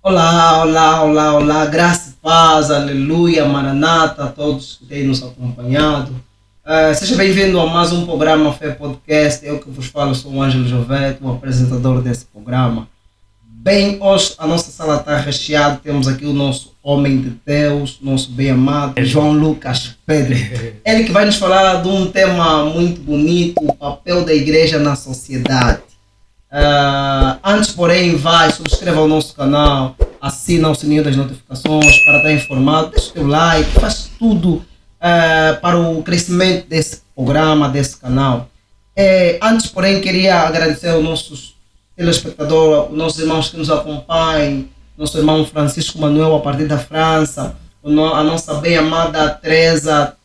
Olá, olá, olá, olá, graça e paz, aleluia, maranata, a todos que têm nos acompanhado. Seja bem-vindo a mais um programa Fé Podcast. Eu que vos falo sou o Ângelo Jovete, o apresentador desse programa. Bem, hoje a nossa sala está recheada, temos aqui o nosso homem de Deus, nosso bem-amado João Lucas Pedro. Ele que vai nos falar de um tema muito bonito, o papel da igreja na sociedade. Antes, porém, vai, subscreva o nosso canal, assina o sininho das notificações para estar informado, deixa o teu like, faz tudo para o crescimento desse programa, desse canal. Antes, porém, queria agradecer aos nossos telespectadores, os nossos irmãos que nos acompanham, nosso irmão Francisco Manuel a partir da França, a nossa bem-amada Teresa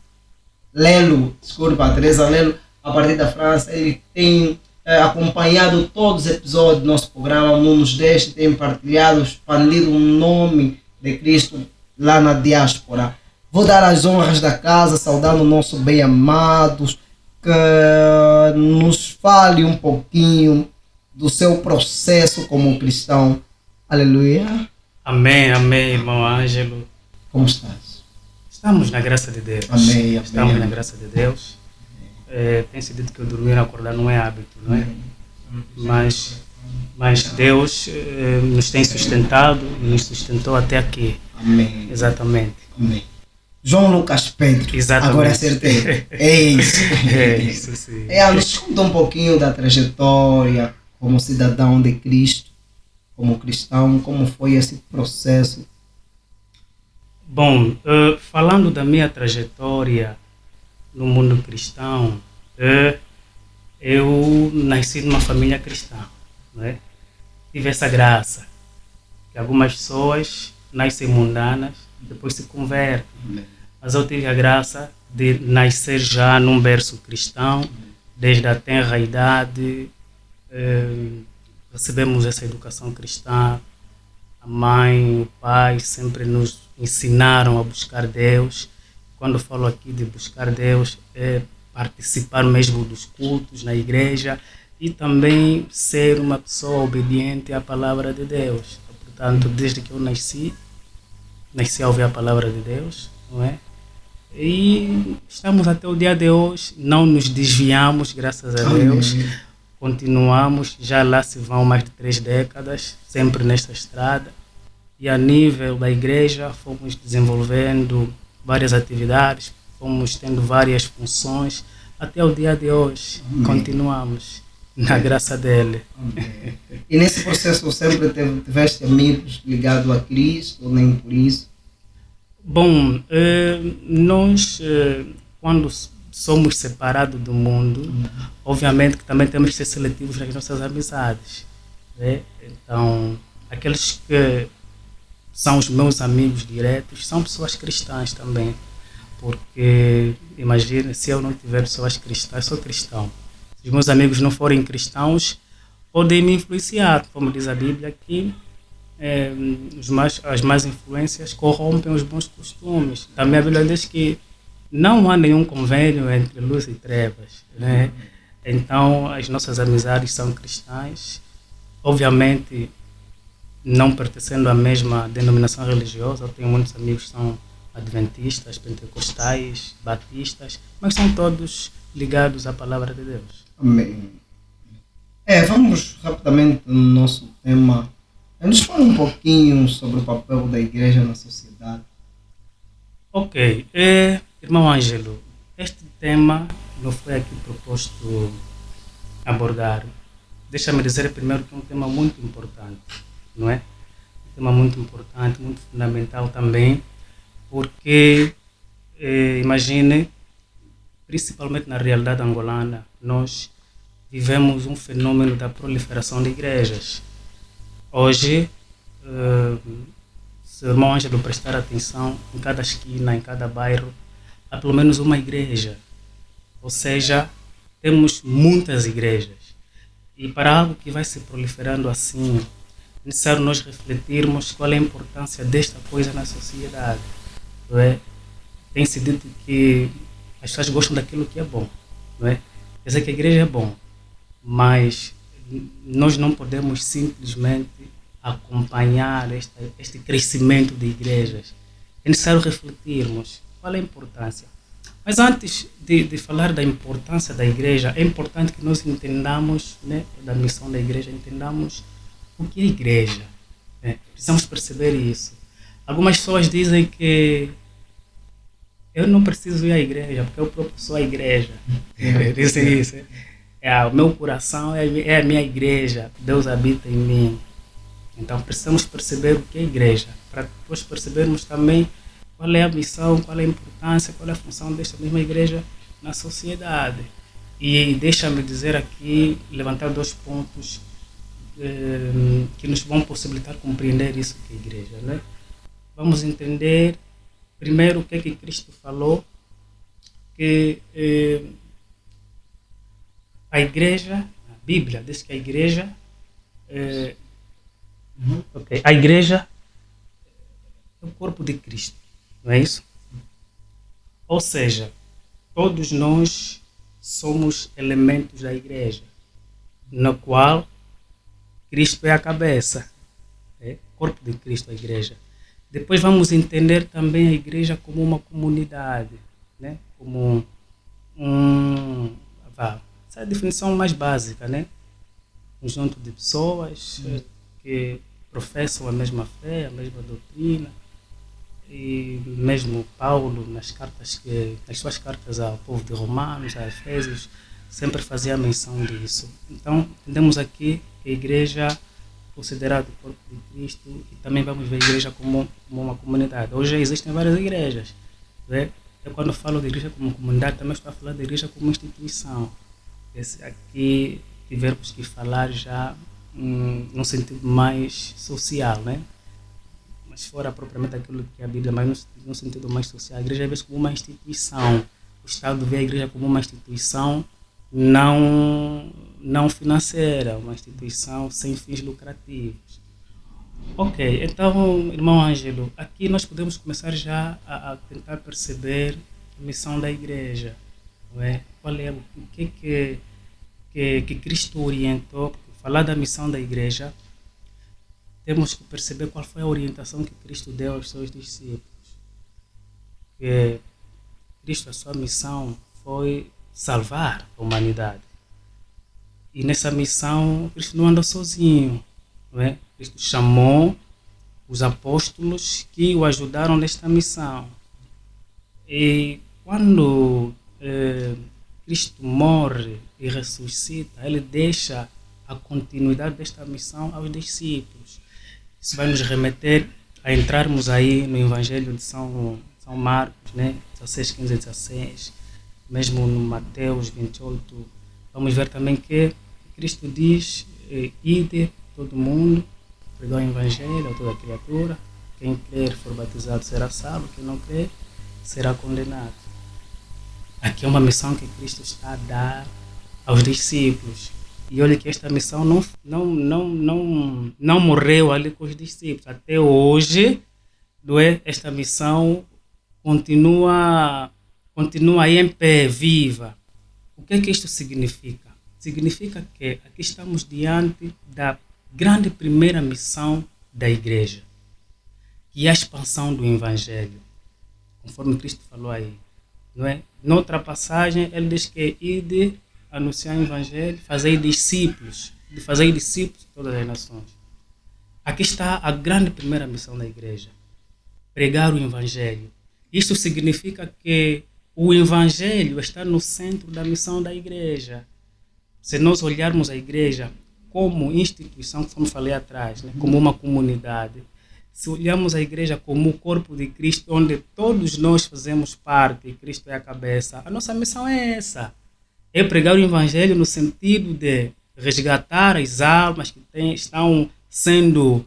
Lelo, desculpa, a Teresa Lelo, a partir da França. Ele tem acompanhado todos os episódios do nosso programa, não nos deixa, tem partilhado, expandido o nome de Cristo lá na diáspora. Vou dar as honras da casa, saudando o nosso bem-amados, que nos fale um pouquinho do seu processo como cristão. Aleluia. Amém, amém, irmão Ângelo. Como estás? Estamos na graça de Deus. Amém, Estamos amém. na graça de Deus. Tem-se dito que eu dormir e acordar não é hábito, não é? Mas Deus nos tem sustentado e nos sustentou até aqui. Amém. Exatamente. Amém. João Lucas Pedro. Exatamente. Agora acertei. É isso. É isso, sim. Nos conta um pouquinho da trajetória como cidadão de Cristo, como cristão, como foi esse processo. Bom, falando da minha trajetória no mundo cristão, eu nasci numa família cristã, não é? Tive essa graça, que algumas pessoas nascem mundanas e depois se convertem. Mas eu tive a graça de nascer já num berço cristão, desde a tenra idade. Recebemos essa educação cristã. A mãe, o pai sempre nos ensinaram a buscar Deus. Quando falo aqui de buscar Deus, é participar mesmo dos cultos na igreja e também ser uma pessoa obediente à palavra de Deus. Portanto, desde que eu nasci a ouvir a palavra de Deus, não é? E estamos até o dia de hoje, não nos desviamos, graças a Deus. Amém. Continuamos, já lá se vão mais de 3 décadas, sempre nesta estrada. E a nível da igreja, fomos desenvolvendo várias atividades, fomos tendo várias funções, até o dia de hoje. Amém. Continuamos, na graça dele. Amém. E nesse processo sempre tiveste amigos ligados a Cristo, ou nem por isso? Bom, nós, quando somos separados do mundo, obviamente que também temos que ser seletivos nas nossas amizades, né? Então, aqueles que são os meus amigos diretos são pessoas cristãs também, porque imagina, se eu não tiver pessoas cristãs, sou cristão. Se os meus amigos não forem cristãos, podem me influenciar, como diz a Bíblia, que as más influências corrompem os bons costumes. Também a Bíblia diz que não há nenhum convênio entre luz e trevas, né? Então, as nossas amizades são cristãs, obviamente não pertencendo à mesma denominação religiosa. Eu tenho muitos amigos que são adventistas, pentecostais, batistas, mas são todos ligados à palavra de Deus. Amém. Vamos rapidamente no nosso tema. Nos fala um pouquinho sobre o papel da igreja na sociedade. Ok. Irmão Ângelo, este tema não foi aqui proposto abordar. Deixa-me dizer primeiro que é um tema muito importante, não é? Um tema muito importante, muito fundamental também, porque, imagine, principalmente na realidade angolana, nós vivemos um fenômeno da proliferação de igrejas. Hoje, se o irmão Ângelo prestar atenção, em cada esquina, em cada bairro, há pelo menos uma igreja. Ou seja, temos muitas igrejas. E para algo que vai se proliferando assim, é necessário nós refletirmos qual é a importância desta coisa na sociedade. Não é? Tem-se dito que as pessoas gostam daquilo que é bom. Não é? Quer dizer que a igreja é bom, mas nós não podemos simplesmente acompanhar este crescimento de igrejas, é necessário refletirmos qual é a importância. Mas antes de falar da importância da igreja, é importante que nós entendamos, né, da missão da igreja, entendamos o que é igreja. Né? Precisamos perceber isso. Algumas pessoas dizem que eu não preciso ir à igreja, porque eu próprio sou a igreja. Dizem isso. O meu coração é a minha igreja, Deus habita em mim. Então precisamos perceber o que é igreja, para depois percebermos também qual é a missão, qual é a importância, qual é a função desta mesma igreja na sociedade. E deixa-me dizer aqui, levantar 2 pontos que nos vão possibilitar compreender isso que é igreja. Né? Vamos entender primeiro o que é que Cristo falou, que a igreja, a Bíblia diz que a igreja a igreja é o corpo de Cristo, não é isso? Ou seja, todos nós somos elementos da igreja, no qual Cristo é a cabeça, o corpo de Cristo, a igreja. Depois vamos entender também a igreja como uma comunidade, né? Como essa é a definição mais básica, né? Um conjunto de pessoas que professam a mesma fé, a mesma doutrina, e mesmo Paulo nas suas cartas ao povo de Romanos, a Efésios, sempre fazia menção disso. Então entendemos aqui que a igreja é considerada o corpo de Cristo, e também vamos ver a igreja como uma comunidade. Hoje existem várias igrejas, né? Eu quando falo de igreja como comunidade também estou a falar de igreja como instituição. Aqui tivemos que falar já num sentido mais social, né? Mas fora propriamente aquilo que é a Bíblia, mas num sentido mais social. A igreja é vista como uma instituição. O Estado vê a igreja como uma instituição não financeira, uma instituição sem fins lucrativos. Ok, então, irmão Ângelo, aqui nós podemos começar já a tentar perceber a missão da igreja. Não é? Qual é o que Cristo orientou? Porque falar da missão da igreja, temos que perceber qual foi a orientação que Cristo deu aos seus discípulos. Que Cristo, a sua missão foi salvar a humanidade. E nessa missão, Cristo não andou sozinho. Não é? Cristo chamou os apóstolos que o ajudaram nesta missão. E quando Cristo morre e ressuscita, ele deixa a continuidade desta missão aos discípulos. Isso vai nos remeter a entrarmos aí no Evangelho de São Marcos, né? 16, 15 e 16, mesmo no Mateus 28, vamos ver também que Cristo diz, ide todo mundo, pregar o Evangelho a toda criatura, quem crer for batizado será salvo, quem não crer será condenado. Aqui é uma missão que Cristo está a dar aos discípulos. E olha que esta missão não morreu ali com os discípulos. Até hoje, não é? Esta missão continua aí em pé, viva. O que é que isto significa? Significa que aqui estamos diante da grande primeira missão da igreja, que é a expansão do Evangelho, conforme Cristo falou aí. Não é? Noutra passagem, ele diz que ide anunciar o Evangelho, fazer discípulos de todas as nações. Aqui está a grande primeira missão da igreja, pregar o Evangelho. Isto significa que o Evangelho está no centro da missão da igreja. Se nós olharmos a igreja como instituição, como falei atrás, né, como uma comunidade, se olharmos a igreja como o corpo de Cristo, onde todos nós fazemos parte e Cristo é a cabeça, a nossa missão é essa. É pregar o Evangelho no sentido de resgatar as almas que estão sendo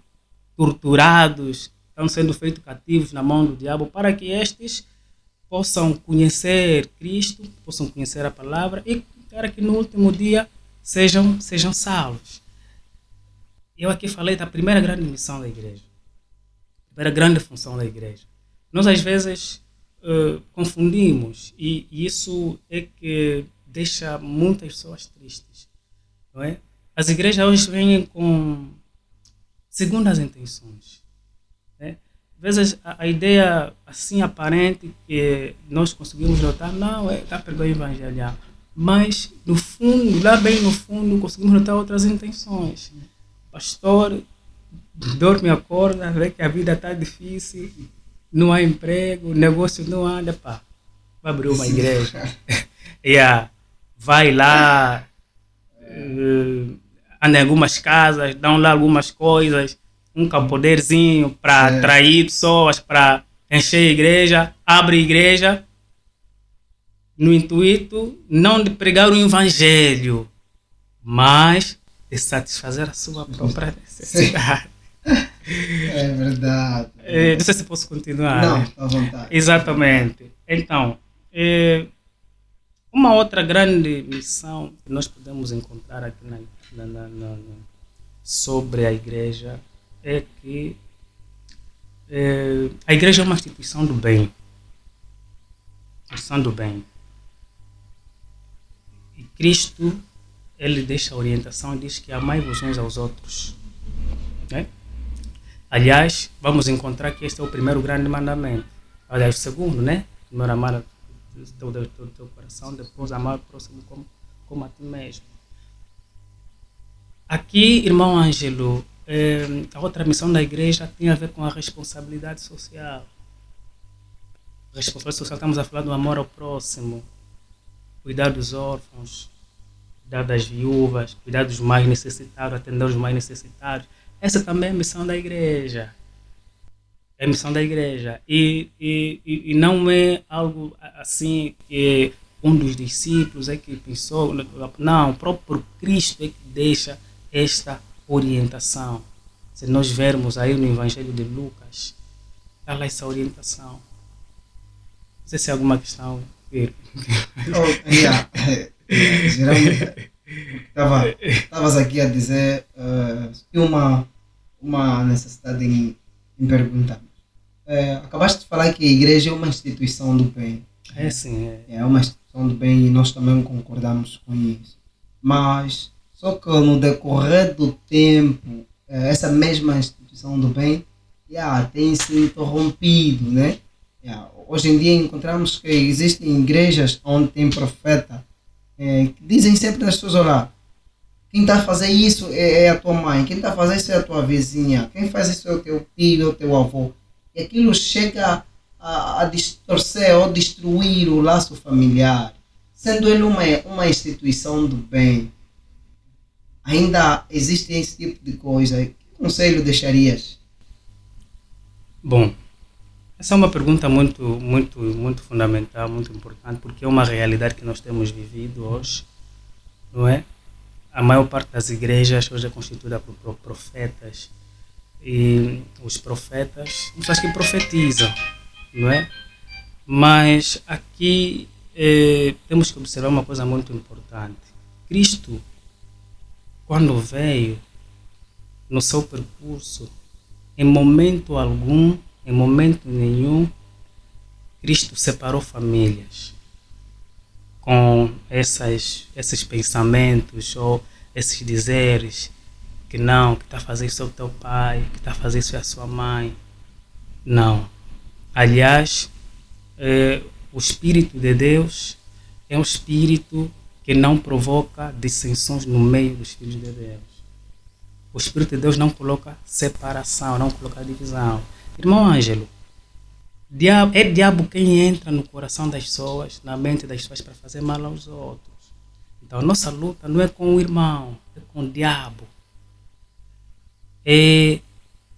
torturados, estão sendo feitos cativos na mão do diabo, para que estes possam conhecer Cristo, possam conhecer a palavra e para que no último dia sejam salvos. Eu aqui falei da primeira grande missão da igreja, a primeira grande função da igreja. Nós às vezes confundimos e isso é que deixa muitas pessoas tristes, não é? As igrejas hoje vêm com segundo as intenções. Né? Às vezes a ideia assim aparente que nós conseguimos notar, não, está pregando o evangelho. Mas no fundo, lá bem no fundo, conseguimos notar outras intenções. O pastor dorme e acorda, vê que a vida está difícil, não há emprego, o negócio não anda, pá, vai abrir uma igreja. Yeah. Vai lá, anda em algumas casas, dão lá algumas coisas, um poderzinho para atrair pessoas, para encher a igreja, abre a igreja, no intuito não de pregar o evangelho, mas de satisfazer a sua própria necessidade. É verdade. Não sei se posso continuar. Não, né? à vontade. Exatamente. Então, uma outra grande missão que nós podemos encontrar aqui sobre a igreja é que a igreja é uma instituição do bem. Instituição do bem. E Cristo, ele deixa a orientação e diz que amai-vos uns aos outros. Né? Aliás, vamos encontrar que este é o primeiro grande mandamento. Aliás, o segundo, né? Primeiro amar do teu coração, depois amar o próximo como a ti mesmo. Aqui, irmão Ângelo, a outra missão da igreja tem a ver com a responsabilidade social. A responsabilidade social, estamos a falar do amor ao próximo, cuidar dos órfãos, cuidar das viúvas, cuidar dos mais necessitados, atender os mais necessitados. Essa também é a missão da igreja. É a missão da igreja. E não é algo assim que um dos discípulos é que pensou. Não, o próprio Cristo é que deixa esta orientação. Se nós vermos aí no Evangelho de Lucas, está lá essa orientação. Não sei se há alguma questão. Geralmente, estavas aqui a dizer que uma necessidade em perguntar. Acabaste de falar que a igreja é uma instituição do bem. É sim. É uma instituição do bem e nós também concordamos com isso. Mas, só que no decorrer do tempo, essa mesma instituição do bem tem se interrompido, né? Hoje em dia encontramos que existem igrejas onde tem profeta que dizem sempre às pessoas, olha, quem está a fazer isso é a tua mãe, quem está a fazer isso é a tua vizinha, quem faz isso é o teu filho, é o teu avô. E aquilo chega a distorcer ou destruir o laço familiar, sendo ele uma instituição do bem. Ainda existe esse tipo de coisa. Que conselho deixarias? Bom, essa é uma pergunta muito fundamental, muito importante, porque é uma realidade que nós temos vivido hoje, não é? A maior parte das igrejas hoje é constituída por profetas, e os profetas, pessoas que profetizam, não é? Mas aqui temos que observar uma coisa muito importante. Cristo, quando veio no seu percurso, em momento algum, em momento nenhum, Cristo separou famílias com esses pensamentos ou esses dizeres que não, que está a fazer isso é o teu pai, que está a fazer isso é a sua mãe. Não. Aliás, o Espírito de Deus é um Espírito que não provoca dissensões no meio dos filhos de Deus. O Espírito de Deus não coloca separação, não coloca divisão. Irmão Ângelo, é diabo quem entra no coração das pessoas, na mente das pessoas para fazer mal aos outros. Então a nossa luta não é com o irmão, é com o diabo.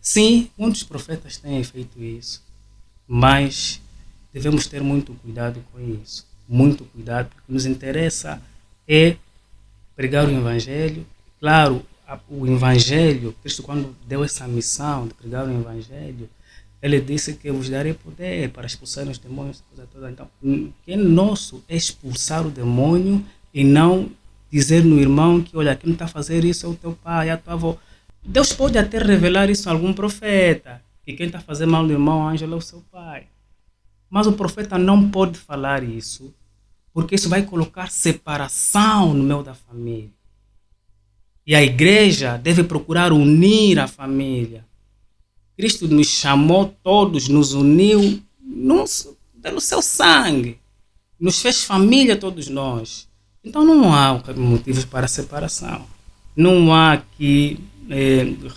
Sim, muitos profetas têm feito isso, mas devemos ter muito cuidado com isso. Muito cuidado, porque nos interessa é pregar o Evangelho. Claro, o Evangelho, Cristo quando deu essa missão de pregar o Evangelho, ele disse que eu vos darei poder para expulsar os demônios, coisa toda. Então, o que é nosso é expulsar o demônio e não dizer no irmão que, olha, quem está a fazer isso é o teu pai, é a tua avó. Deus pode até revelar isso a algum profeta, que quem está a fazer mal no irmão Ângelo é o seu pai. Mas o profeta não pode falar isso, porque isso vai colocar separação no meio da família. E a igreja deve procurar unir a família. Cristo nos chamou todos, nos uniu pelo seu sangue. Nos fez família todos nós. Então não há motivos para separação. Não há aqui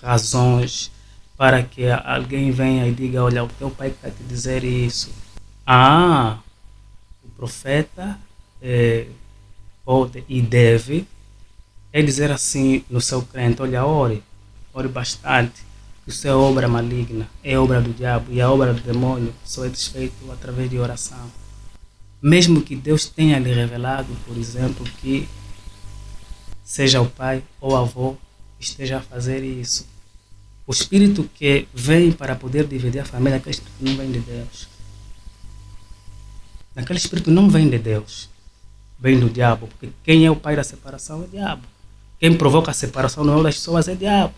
razões para que alguém venha e diga, olha, o teu pai quer te dizer isso. O profeta pode e deve dizer assim no seu crente, olha, ore bastante, que isso é obra maligna, é obra do diabo, e a obra do demônio só é desfeito através de oração. Mesmo que Deus tenha lhe revelado, por exemplo, que seja o pai ou o avô esteja a fazer isso, o espírito que vem para poder dividir a família, aquele espírito não vem de Deus. Aquele espírito não vem de Deus, vem do diabo, porque quem é o pai da separação é o diabo. Quem provoca a separação no meio das pessoas é o diabo.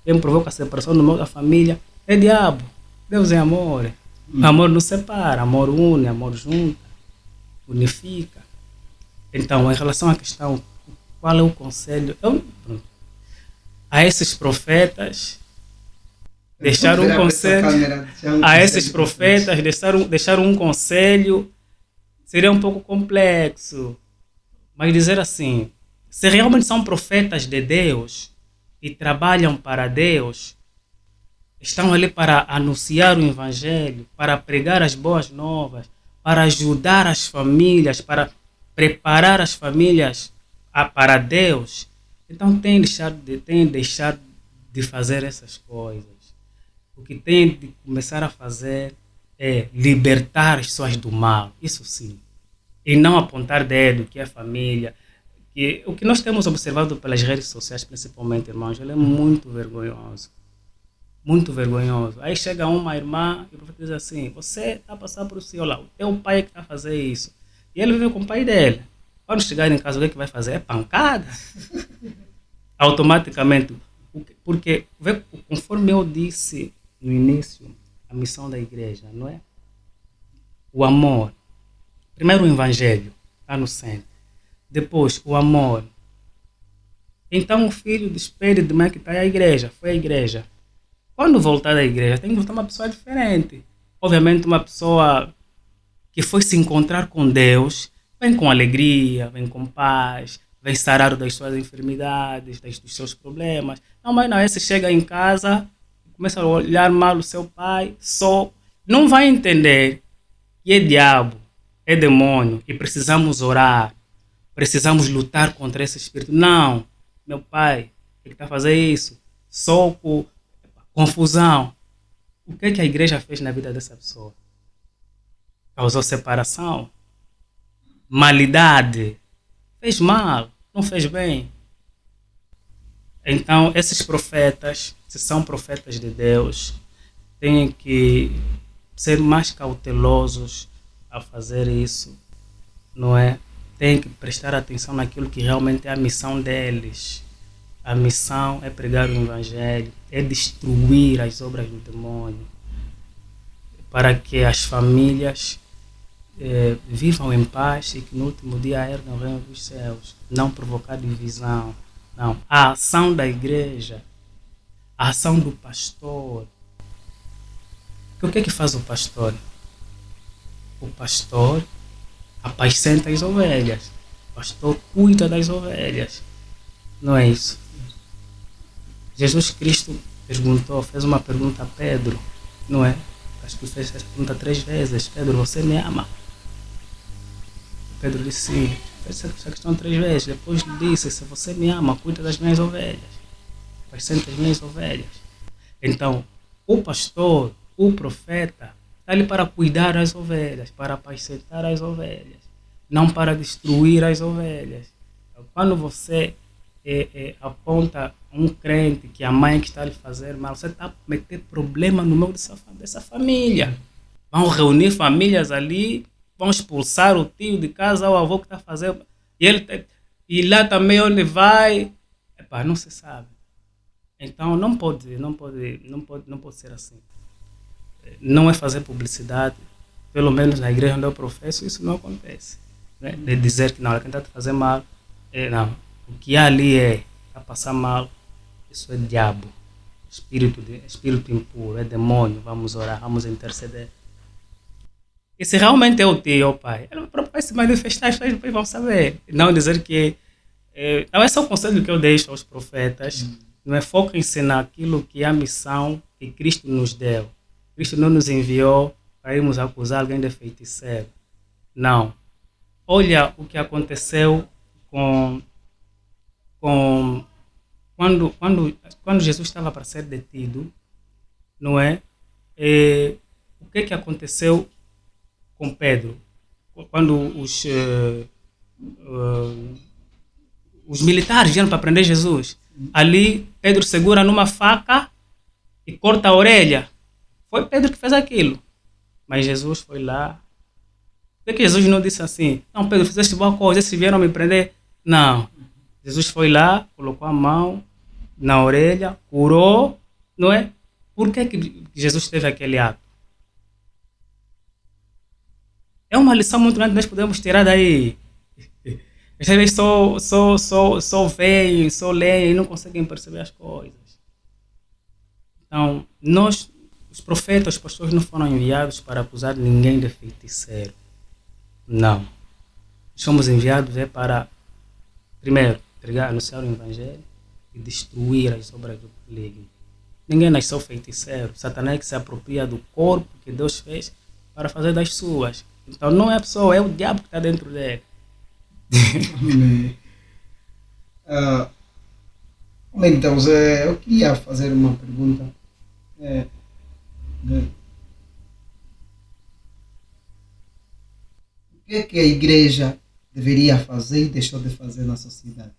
Quem provoca a separação no meio da família é o diabo. Deus é amor. Amor não separa, amor une, amor junta, unifica. Então, em relação à questão, qual é o conselho? A esses profetas, deixar um conselho. A esses profetas, deixar um conselho seria um pouco complexo. Mas dizer assim, se realmente são profetas de Deus e trabalham para Deus, estão ali para anunciar o Evangelho, para pregar as boas novas, para ajudar as famílias, para preparar as famílias para Deus, então tem deixado de fazer essas coisas. O que tem de começar a fazer é libertar as pessoas do mal, isso sim. E não apontar dedo que é a família. Que o que nós temos observado pelas redes sociais, principalmente, irmãos, ele é muito vergonhoso. Muito vergonhoso. Aí chega uma irmã e o profeta diz assim, você está a passar por si, olha lá, o teu pai é que está a fazer isso. E ele vive com o pai dele. Quando chegar em casa, o que é que vai fazer? É pancada. Automaticamente. Porque, conforme eu disse no início, a missão da igreja, não é? O amor. Primeiro o evangelho, está no centro. Depois o amor. Então o filho despede de mãe que está à igreja, foi à igreja. Quando voltar da igreja, tem que voltar uma pessoa diferente. Obviamente uma pessoa que foi se encontrar com Deus, vem com alegria, vem com paz, vem sarar das suas enfermidades, dos seus problemas. Não, mas não, esse chega em casa, começa a olhar mal o seu pai, só não vai entender que é diabo, é demônio, e precisamos orar, precisamos lutar contra esse espírito. Não, meu pai, ele está fazendo isso, soco, confusão. O que é que a igreja fez na vida dessa pessoa? Causou separação, malidade, fez mal, não fez bem. Então, esses profetas, se são profetas de Deus, têm que ser mais cautelosos a fazer isso, não é? Têm que prestar atenção naquilo que realmente é a missão deles. A missão é pregar o Evangelho, é destruir as obras do demônio, para que as famílias vivam em paz e que no último dia herdem o reino dos céus. Não provocar divisão. Não. A ação da igreja, a ação do pastor. O que é que faz o pastor? O pastor apacenta as ovelhas. O pastor cuida das ovelhas. Não é isso? Jesus Cristo fez uma pergunta a Pedro, não é? Acho que fez essa pergunta 3 vezes. Pedro, você me ama? Pedro disse sim. Fez essa questão 3 vezes. Depois disse, se você me ama, cuida das minhas ovelhas. Apacenta as minhas ovelhas. Então, o pastor, o profeta, está ali para cuidar das ovelhas, para apacentar as ovelhas, não para destruir as ovelhas. Então, quando você aponta um crente que a mãe que está a lhe fazer mal, você está a meter problema no meio dessa família. Vão reunir famílias ali, vão expulsar o tio de casa, o avô que está fazendo, e lá também onde vai, não se sabe. Então não pode ser assim. Não é fazer publicidade, pelo menos na igreja onde eu professo, isso não acontece. Né? De dizer que não, quem está a fazer mal, não. O que há ali está a passar mal, isso é diabo, espírito impuro, é demônio, vamos orar, vamos interceder. E se realmente é o tio, pai, ele vai se manifestar, as pessoas depois vão saber. Não dizer que não é só o conselho que eu deixo aos profetas, não é foco-se naquilo que é a missão que Cristo nos deu. Cristo não nos enviou para irmos acusar alguém de feiticeiro. Não. Olha o que aconteceu quando Jesus estava para ser detido, não é? O que aconteceu com Pedro? Quando os militares vieram para prender Jesus, ali Pedro segura numa faca e corta a orelha. Foi Pedro que fez aquilo. Mas Jesus foi lá. Por que Jesus não disse assim? Não, Pedro, fizeste boa coisa, se vieram me prender. Não. Jesus foi lá, colocou a mão na orelha, curou, não é? Por que Jesus teve aquele ato? É uma lição muito grande que nós podemos tirar daí. Às vezes só veem, só leem e não conseguem perceber as coisas. Então, nós, os profetas, os pastores não foram enviados para acusar ninguém de feiticeiro. Não. Somos enviados para, primeiro, anunciar o Evangelho e destruir as obras do maligno. Ninguém nasceu feiticeiro. Satanás que se apropria do corpo que Deus fez para fazer das suas. Então não é a pessoa, é o diabo que está dentro dele. Então, Zé, eu queria fazer uma pergunta. O que a igreja deveria fazer e deixou de fazer na sociedade?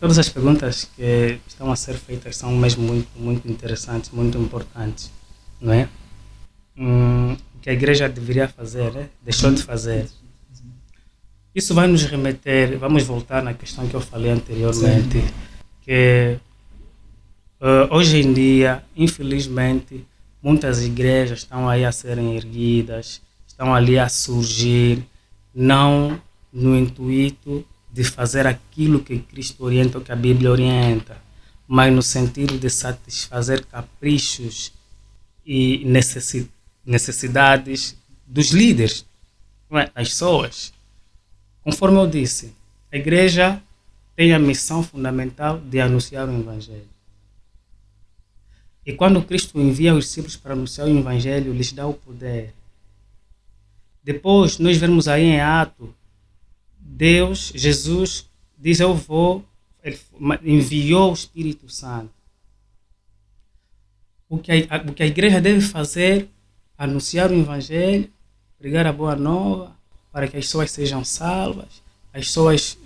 Todas as perguntas que estão a ser feitas são mesmo muito, muito interessantes, muito importantes, não é? O que a igreja deveria fazer, deixou de fazer. Isso vai nos remeter, vamos voltar na questão que eu falei anteriormente, que hoje em dia, infelizmente, muitas igrejas estão aí a serem erguidas, estão ali a surgir, não no intuito de fazer aquilo que Cristo orienta ou que a Bíblia orienta, mas no sentido de satisfazer caprichos e necessidades dos líderes, não é? Das pessoas. Conforme eu disse, a igreja tem a missão fundamental de anunciar o Evangelho. E quando Cristo envia os discípulos para anunciar o Evangelho, lhes dá o poder. Depois, nós vemos aí em Atos, Jesus diz, eu vou, ele enviou o Espírito Santo. O que a igreja deve fazer, anunciar o Evangelho, pregar a boa nova, para que as pessoas sejam salvas, as pessoas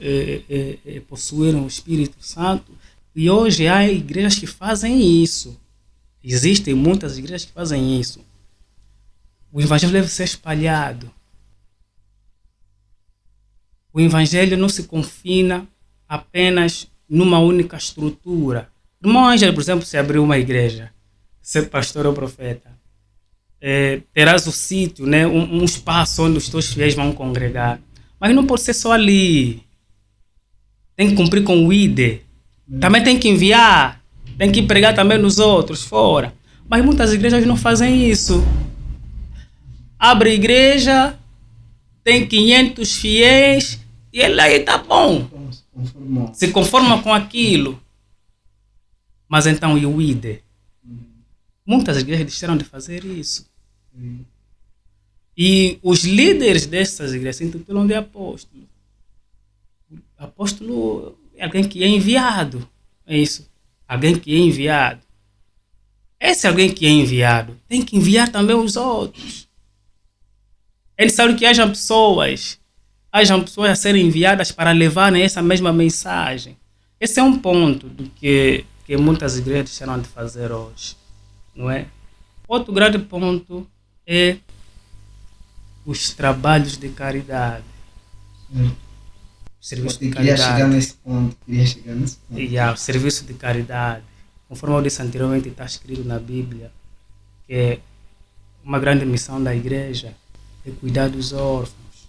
possuíram o Espírito Santo. E hoje há igrejas que fazem isso. Existem muitas igrejas que fazem isso. O Evangelho deve ser espalhado. O Evangelho não se confina apenas numa única estrutura. O irmão Ângelo, por exemplo, se abriu uma igreja, ser pastor ou profeta, terás o sítio, né, um espaço onde os teus fiéis vão congregar. Mas não pode ser só ali. Tem que cumprir com o ID. Também tem que enviar. Tem que pregar também nos outros, fora. Mas muitas igrejas não fazem isso. Abre igreja, tem 500 fiéis e ele aí tá bom. Se conforma com aquilo. Mas então, e o ID? Muitas igrejas deixaram de fazer isso. E os líderes dessas igrejas se intitulam de apóstolo. Apóstolo é alguém que é enviado. É isso. Alguém que é enviado. Esse alguém que é enviado tem que enviar também os outros. É necessário que hajam pessoas a serem enviadas para levarem essa mesma mensagem. Esse é um ponto do que muitas igrejas deixaram de fazer hoje. Não é? Outro grande ponto é os trabalhos de caridade. Serviço de caridade. Queria chegar nesse ponto. O serviço de caridade. Conforme eu disse anteriormente, está escrito na Bíblia que uma grande missão da igreja é cuidar dos órfãos,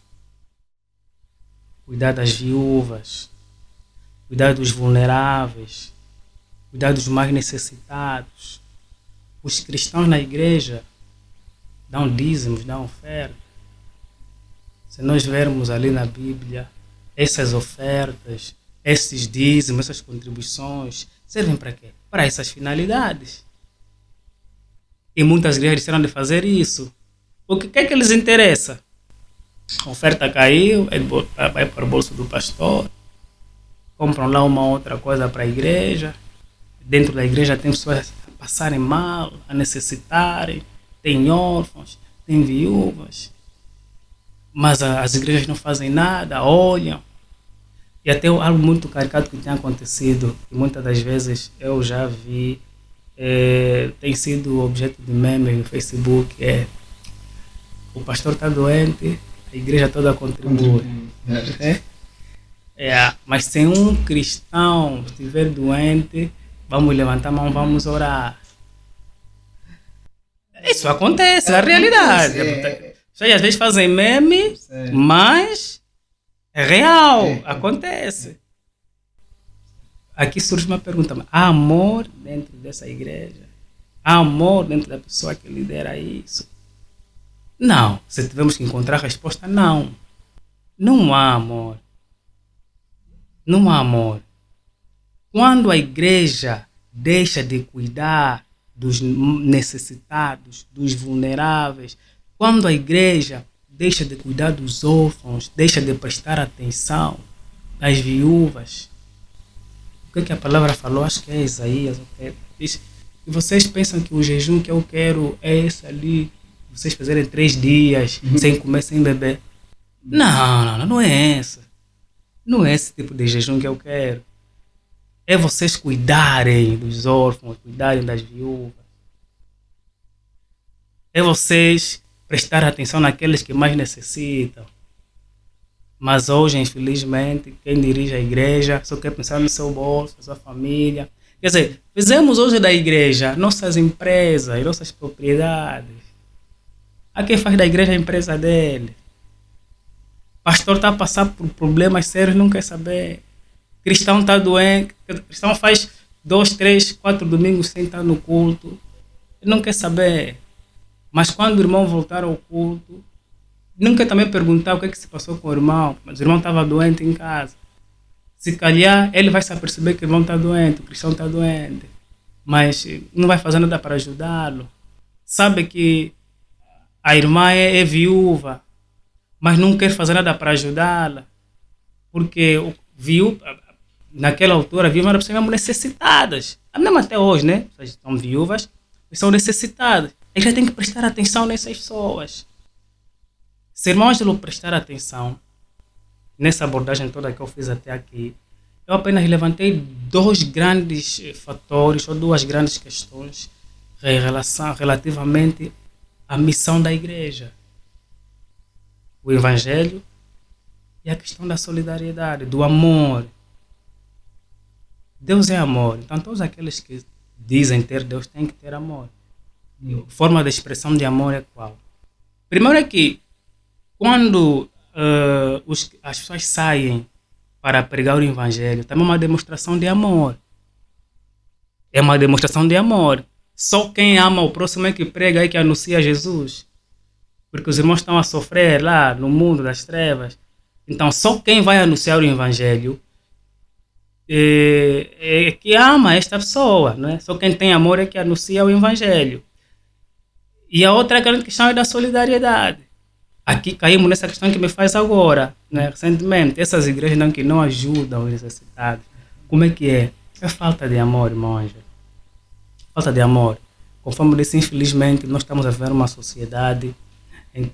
cuidar das viúvas, cuidar dos vulneráveis, cuidar dos mais necessitados. Os cristãos na igreja dão dízimos, dão ofertas. Se nós vermos ali na Bíblia, essas ofertas, esses dízimos, essas contribuições, servem para quê? Para essas finalidades. E muitas igrejas disseram de fazer isso. O que é que lhes interessa? A oferta caiu, vai para o bolso do pastor, compram lá uma outra coisa para a igreja. Dentro da igreja tem pessoas a passarem mal, a necessitarem, tem órfãos, tem viúvas. Mas as igrejas não fazem nada, olham. E até algo muito caricato que tem acontecido, que muitas das vezes eu já vi, tem sido objeto de meme no Facebook, o pastor está doente, a igreja toda contribui. Mas se um cristão estiver doente, vamos levantar a mão, vamos orar. Isso acontece, é a realidade. Vocês às vezes fazem meme, mas é real, acontece. Aqui surge uma pergunta: há amor dentro dessa igreja? Há amor dentro da pessoa que lidera isso? Não. Se tivermos que encontrar a resposta, não. Não há amor. Não há amor. Quando a igreja deixa de cuidar dos necessitados, dos vulneráveis, quando a igreja deixa de cuidar dos órfãos, deixa de prestar atenção às viúvas, o que a palavra falou? Acho que é Isaías. Diz, e vocês pensam que o jejum que eu quero é esse ali, vocês fazerem 3 dias sem comer, sem beber. Não é esse. Não é esse tipo de jejum que eu quero. É vocês cuidarem dos órfãos, cuidarem das viúvas. É vocês prestar atenção naqueles que mais necessitam. Mas hoje, infelizmente, quem dirige a igreja só quer pensar no seu bolso, na sua família. Quer dizer, fizemos hoje da igreja nossas empresas, nossas propriedades. Há quem faz da igreja a empresa dele. Pastor está a passar por problemas sérios, não quer saber. Cristão está doente, cristão faz 2, 3, 4 domingos sem estar no culto. Ele não quer saber. Mas quando o irmão voltar ao culto, nunca também perguntar o que se passou com o irmão. Mas o irmão estava doente em casa. Se calhar, ele vai se aperceber que o irmão está doente, o cristão está doente. Mas não vai fazer nada para ajudá-lo. Sabe que a irmã é viúva, mas não quer fazer nada para ajudá-la. Porque naquela altura, viúvas eram pessoas mesmo necessitadas. Mesmo até hoje, né? Pessoas estão viúvas e são necessitadas. A igreja tem que prestar atenção nessas pessoas. Se o irmão Ângelo prestar atenção nessa abordagem toda que eu fiz até aqui, eu apenas levantei 2 grandes fatores ou 2 grandes questões relativamente à missão da igreja. O evangelho e a questão da solidariedade, do amor. Deus é amor. Então todos aqueles que dizem ter Deus têm que ter amor. E a forma de expressão de amor é qual? Primeiro é que quando as pessoas saem para pregar o evangelho, também é uma demonstração de amor. É uma demonstração de amor. Só quem ama o próximo é que prega e que anuncia Jesus. Porque os irmãos estão a sofrer lá no mundo das trevas. Então só quem vai anunciar o evangelho é que ama esta pessoa, não é? Só quem tem amor é que anuncia o evangelho. E a outra grande questão é da solidariedade. Aqui caímos nessa questão que me faz agora, né? Recentemente, essas igrejas que não ajudam os necessitados. Como é que é? É falta de amor, irmão Ângelo. Falta de amor. Conforme eu disse, infelizmente, nós estamos a ver uma sociedade,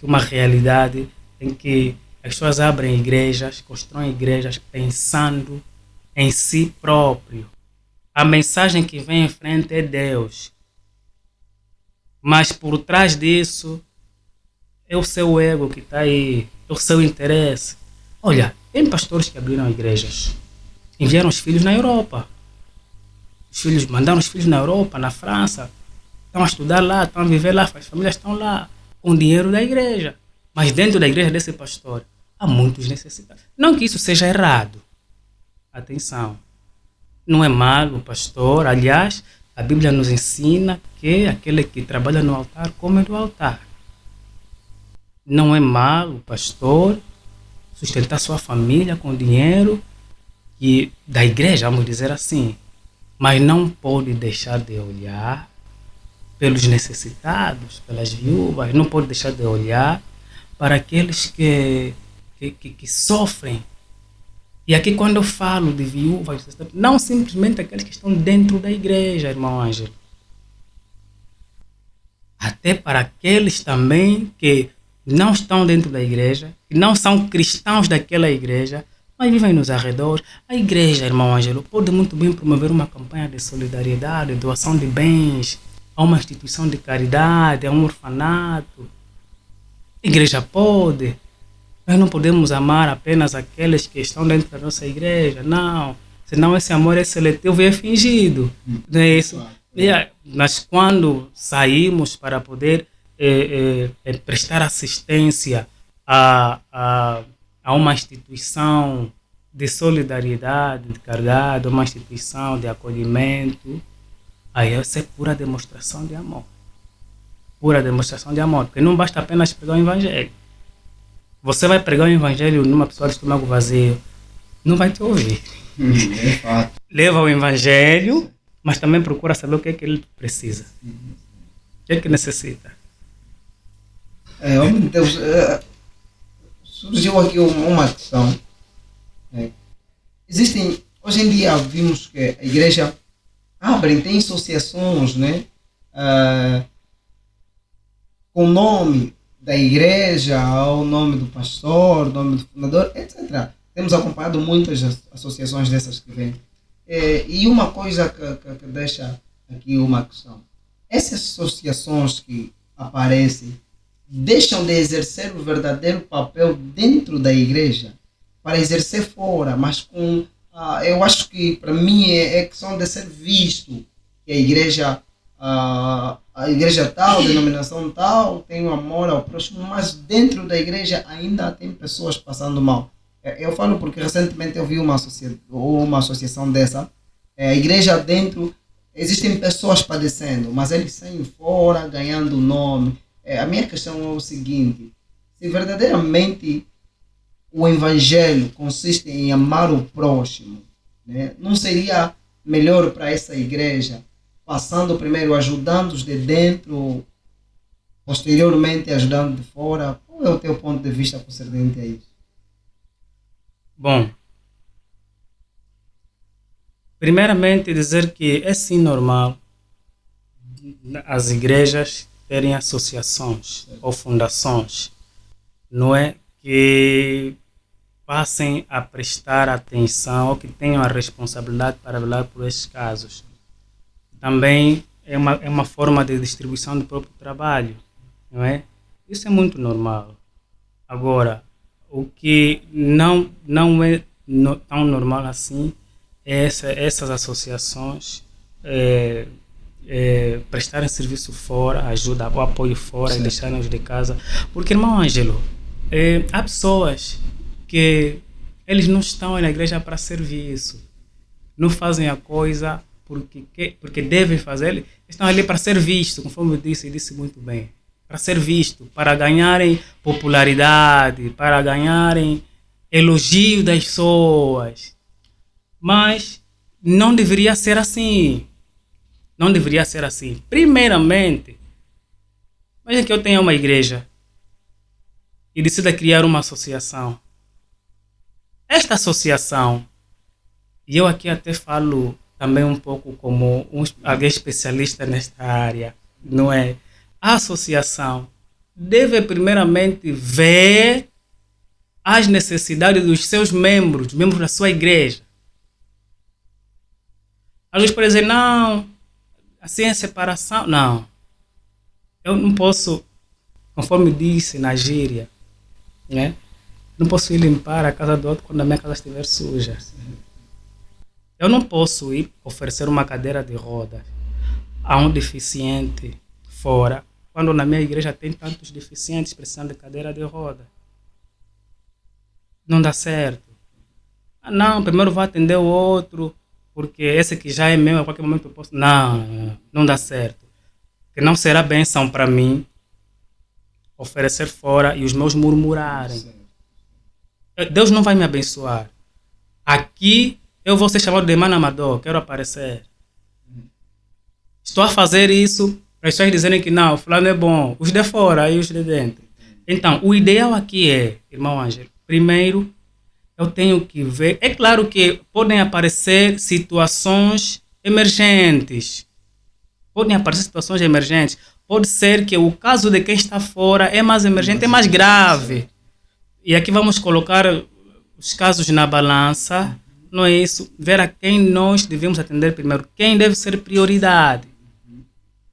uma realidade em que as pessoas abrem igrejas, constroem igrejas pensando em si próprio. A mensagem que vem em frente é Deus. Mas por trás disso é o seu ego que está aí, é o seu interesse. Olha, tem pastores que abriram igrejas, enviaram os filhos na Europa. Mandaram os filhos na Europa, na França, estão a estudar lá, estão a viver lá, as famílias estão lá, com dinheiro da igreja. Mas dentro da igreja desse pastor, há muitos necessitados. Não que isso seja errado. Atenção. Não é mal o pastor. Aliás, a Bíblia nos ensina que aquele que trabalha no altar come do altar. Não é mal o pastor sustentar sua família com dinheiro da igreja, vamos dizer assim. Mas não pode deixar de olhar pelos necessitados, pelas viúvas, não pode deixar de olhar para aqueles que sofrem. E aqui quando eu falo de viúvas, não simplesmente aqueles que estão dentro da igreja, irmão Ângelo. Até para aqueles também que não estão dentro da igreja, que não são cristãos daquela igreja, mas vivem nos arredores. A igreja, irmão Ângelo, pode muito bem promover uma campanha de solidariedade, doação de bens, a uma instituição de caridade, a um orfanato. A igreja pode. Nós não podemos amar apenas aqueles que estão dentro da nossa igreja, não. Senão esse amor é seletivo e é fingido. Não é isso? Mas quando saímos para poder prestar assistência a uma instituição de solidariedade, de caridade, uma instituição de acolhimento, aí essa é pura demonstração de amor. Pura demonstração de amor. Porque não basta apenas pregar o evangelho. Você vai pregar o evangelho numa pessoa de estômago vazio, não vai te ouvir. É fato. Leva o evangelho, mas também procura saber o que é que ele precisa. O que é que necessita. Homem de Deus, surgiu aqui uma questão. Existem, hoje em dia vimos que a igreja tem associações, né? Com o nome da igreja, o nome do pastor, o nome do fundador, etc. Temos acompanhado muitas associações dessas que vêm. E uma coisa que deixa aqui uma questão. Essas associações que aparecem deixam de exercer o verdadeiro papel dentro da igreja para exercer fora, mas com eu acho que para mim é questão de ser visto que a igreja tal, denominação tal, tem um amor ao próximo, mas dentro da igreja ainda tem pessoas passando mal. Eu falo porque recentemente eu vi uma associação dessa. A igreja dentro, existem pessoas padecendo, mas eles saem fora ganhando nome. A minha questão é o seguinte: se verdadeiramente o evangelho consiste em amar o próximo, né, não seria melhor para essa igreja, passando primeiro ajudando os de dentro, posteriormente ajudando de fora? Qual é o teu ponto de vista concernente a isso? Bom, primeiramente dizer que é sim normal as igrejas terem associações ou fundações, não é? Que passem a prestar atenção ou que tenham a responsabilidade para velar por esses casos. Também é uma forma de distribuição do próprio trabalho, não é? Isso é muito normal. Agora, o que não é tão normal assim é essas associações prestarem serviço fora, ajuda, o apoio fora, certo, e deixarem-os de casa. Porque, irmão Ângelo, há pessoas que eles não estão na igreja para serviço, não fazem a coisa porque devem fazer, estão ali para ser visto, conforme eu disse muito bem, para ser visto, para ganharem popularidade, para ganharem elogio das pessoas. Mas não deveria ser assim. Não deveria ser assim. Primeiramente, imagina que eu tenho uma igreja e decida criar uma associação. Esta associação, e eu aqui até falo também um pouco como alguém especialista nesta área, não é? A associação deve primeiramente ver as necessidades dos seus membros da sua igreja. Alguns podem dizer, não, assim é separação. Não. Eu não posso, conforme disse na gíria, né? Não posso ir limpar a casa do outro quando a minha casa estiver suja. Eu não posso ir oferecer uma cadeira de rodas a um deficiente fora, quando na minha igreja tem tantos deficientes precisando de cadeira de roda. Não dá certo. Ah, não, primeiro vou atender o outro, porque esse que já é meu, a qualquer momento eu posso. Não, não dá certo. Que não será bênção para mim oferecer fora e os meus murmurarem. Certo. Deus não vai me abençoar. Aqui eu vou ser chamado de mano amador, quero aparecer. Estou a fazer isso para as pessoas dizerem que não, o fulano é bom. Os de fora e os de dentro. Então, o ideal aqui é, irmão Ângelo, primeiro eu tenho que ver. É claro que podem aparecer situações emergentes. Podem aparecer situações emergentes. Pode ser que o caso de quem está fora é mais emergente, é mais grave. E aqui vamos colocar os casos na balança, não é isso? Ver a quem nós devemos atender primeiro, quem deve ser prioridade.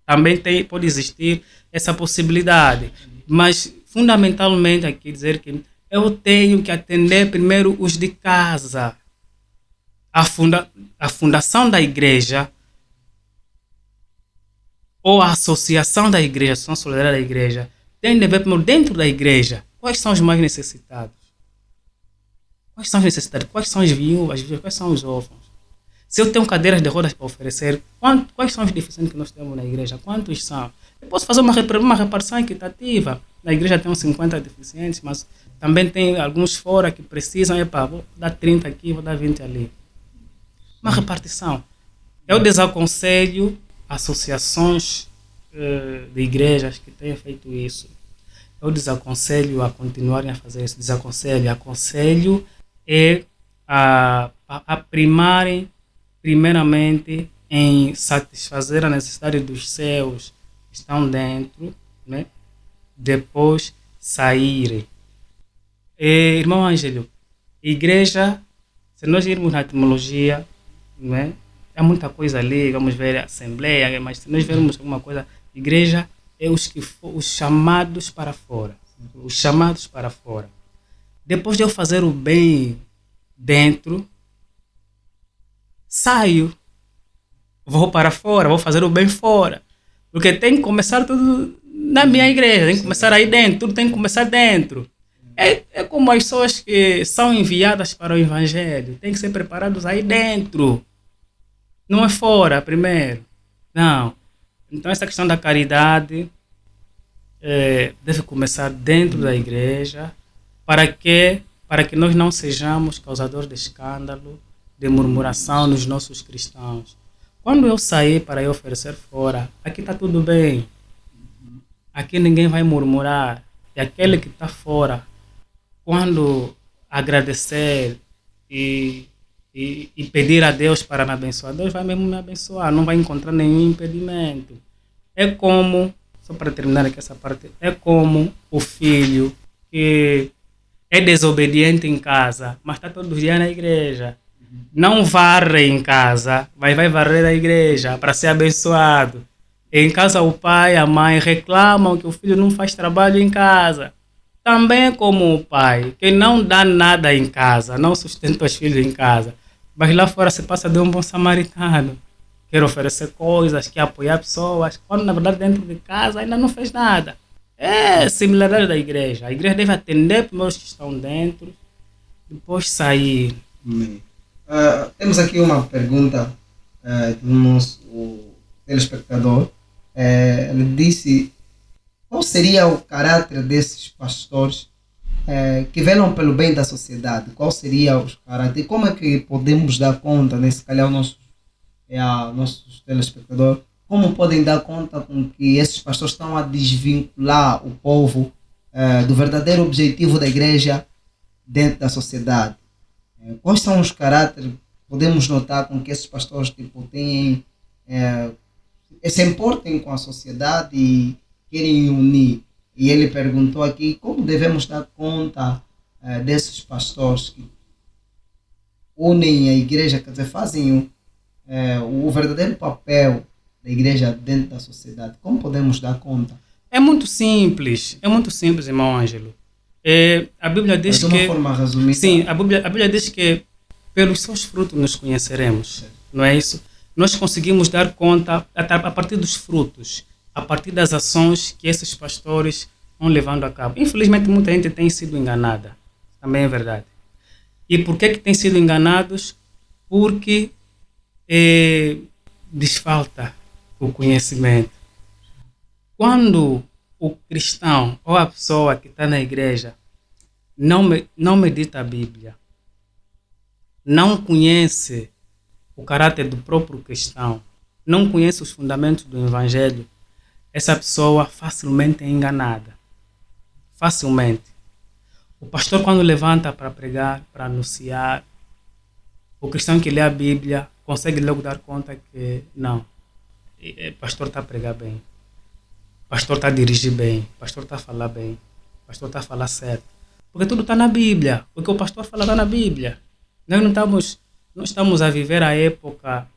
Também pode existir essa possibilidade. Mas, fundamentalmente, aqui dizer que eu tenho que atender primeiro os de casa. A fundação da igreja ou a associação da igreja, a Ação Solidária da igreja, tem de ver primeiro dentro da igreja quais são os mais necessitados. Quais são os necessitados? Quais são as viúvas? Quais são os órfãos? Se eu tenho cadeiras de rodas para oferecer, quais são os deficientes que nós temos na igreja? Quantos são? Eu posso fazer uma repartição equitativa. Na igreja tem uns 50 deficientes, mas também tem alguns fora que precisam. Epa, vou dar 30 aqui, vou dar 20 ali. Uma repartição. Eu desaconselho associações de igrejas que tenham feito isso. Eu desaconselho a continuarem a fazer isso. Aconselho a primarem primeiramente em satisfazer a necessidade dos seus que estão dentro, né? Depois saírem. Irmão Ângelo, igreja, se nós irmos na etimologia, né? Há muita coisa ali, vamos ver a assembleia, mas se nós vermos alguma coisa, igreja é os chamados para fora. Os chamados para fora. Depois de eu fazer o bem dentro, saio. Vou para fora, vou fazer o bem fora. Porque tem que começar tudo na minha igreja, tem que começar aí dentro, tudo tem que começar dentro. É como as pessoas que são enviadas para o evangelho, tem que ser preparados aí dentro. Não é fora primeiro. Não. Então essa questão da caridade deve começar dentro da igreja para que nós não sejamos causadores de escândalo, de murmuração nos nossos cristãos. Quando eu sair para eu oferecer fora, aqui está tudo bem. Aqui ninguém vai murmurar. E aquele que está fora, quando agradecer e pedir a Deus para me abençoar, Deus vai mesmo me abençoar, não vai encontrar nenhum impedimento. É como, só para terminar aqui essa parte, é como o filho que é desobediente em casa, mas está todos os dias na igreja. Não varre em casa, mas vai varrer a igreja para ser abençoado. Em casa o pai e a mãe reclamam que o filho não faz trabalho em casa. Também é como o pai, que não dá nada em casa, não sustenta os filhos em casa. Mas lá fora se passa de um bom samaritano. Quer oferecer coisas, quer apoiar pessoas, quando na verdade dentro de casa ainda não fez nada. É similaridade da igreja. A igreja deve atender primeiro os que estão dentro, depois sair. Temos aqui uma pergunta do nosso telespectador. Ele disse: qual seria o caráter desses pastores que velam pelo bem da sociedade? Qual seria o caráter? E como é que podemos dar conta, né? Se calhar nossos telespectadores, como podem dar conta com que esses pastores estão a desvincular o povo do verdadeiro objetivo da igreja dentro da sociedade? Quais são os caráteres? Podemos notar com que esses pastores têm, se importem com a sociedade e querem unir. E ele perguntou aqui como devemos dar conta desses pastores que unem a igreja, quer dizer, fazem o verdadeiro papel da igreja dentro da sociedade. Como podemos dar conta? É muito simples, irmão Ângelo. A Bíblia diz de uma forma resumida. Sim, a Bíblia diz que pelos seus frutos nos conheceremos, não é isso? Nós conseguimos dar conta a partir dos frutos, a partir das ações que esses pastores vão levando a cabo. Infelizmente, muita gente tem sido enganada, também é verdade. E por que têm sido enganados? Porque lhes falta o conhecimento. Quando o cristão ou a pessoa que está na igreja não medita a Bíblia, não conhece o caráter do próprio cristão, não conhece os fundamentos do Evangelho, essa pessoa facilmente é enganada. Facilmente. O pastor, quando levanta para pregar, para anunciar, o cristão que lê a Bíblia consegue logo dar conta que não, o pastor está a pregar bem, o pastor está a dirigir bem, o pastor está a falar bem, o pastor está a falar certo. Porque tudo está na Bíblia. O que o pastor fala está na Bíblia. Nós não estamos a viver a época